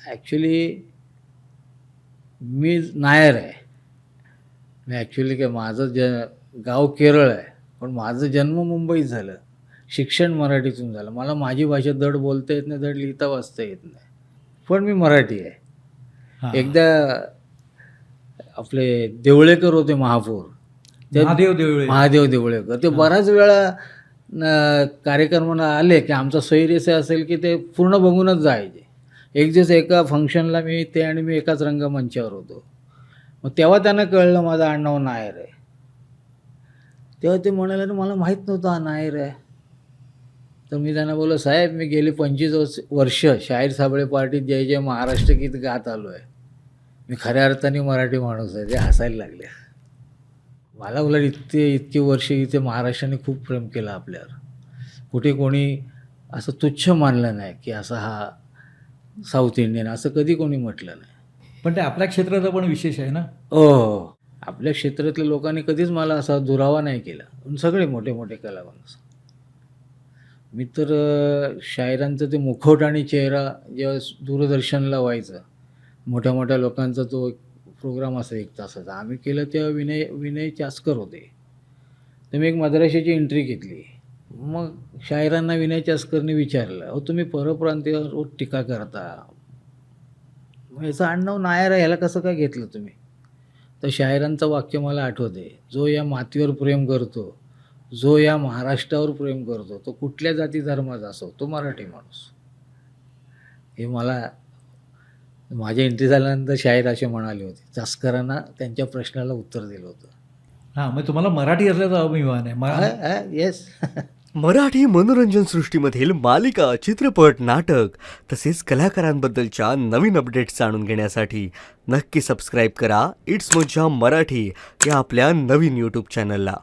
Actually मी नायर आहे. मी actually काय माझं गाव केरळ आहे, पण माझं जन्म मुंबईत झालं. शिक्षण मराठीतून झालं. मला माझी भाषा धड बोलता येत नाही, धड लिहिता वाचता येत नाही. पण मी मराठी आहे. हां. एकदा आपले देवळेकर होते महापौर. महादेव देवळेकर ते बऱ्याच वेळा कार्यक्रमाला आले की आमचा सैरेसे असेल की ते पूर्ण बघूनच जायचे. एक दिवस एका फंक्शनला ते आणि मी एकाच रंगमंचावर होतो. मग तेव्हा त्यांना कळलं माझं आडनाव नायर आहे. तेव्हा ते म्हणाले मला माहीत नव्हतं हा नायर आहे. तर मी त्यांना बोललो, साहेब मी गेली 25 वर्ष शाहीर साबळे पार्टीत जय जय महाराष्ट्र गीत गात आलो आहे. मी खऱ्या अर्थाने मराठी माणूस आहे. ते हसायला लागले. मला उलट इतकी वर्ष इथे महाराष्ट्राने खूप प्रेम केलं आपल्यावर. कुठे कोणी असं तुच्छ मानलं नाही की असा हा साऊथ इंडियन, असं कधी कोणी म्हटलं नाही. पण ते आपल्या क्षेत्राचा पण विशेष आहे ना. हो, आपल्या क्षेत्रातल्या लोकांनी कधीच मला असा दुरावा नाही केला. सगळे मोठे मोठे कलावंत. मी तर शायरांचं ते मुखवट आणि चेहरा जेव्हा दूरदर्शनला व्हायचं, मोठ्या मोठ्या लोकांचा तो प्रोग्राम असा 1 तासाचा आम्ही केलं, तेव्हा विनय चास्कर होते. तर मी एक मद्राशाची एंट्री घेतली. मग शायरांना विनय चास्करने विचारलं, अहो तुम्ही परप्रांतीयावर टीका करता, मग याचं आडनाव नायर आहे, ह्याला कसं काय घेतलं तुम्ही? तर शायरांचं वाक्य मला आठवते, जो या मातीवर प्रेम करतो, जो या महाराष्ट्रावर प्रेम करतो, तो कुठल्या जाती धर्माचा असो, तो मराठी माणूस. हे मला माझ्या एंट्री झाल्यानंतर शाहीर असे म्हणाले होते. चास्करांना त्यांच्या प्रश्नाला उत्तर दिलं होतं. हां, मग तुम्हाला मराठी असल्याचा अभिमान आहे. येस. मराठी मनोरंजन सृष्टीमधील मालिका, चित्रपट, नाटक तसेच कलाकारांबद्दलच्या नवीन अपडेट्स जाणून घेण्यासाठी नक्की सबस्क्राईब करा इट्स मज्जा मराठी या आपल्या नवीन यूट्यूब चॅनलला.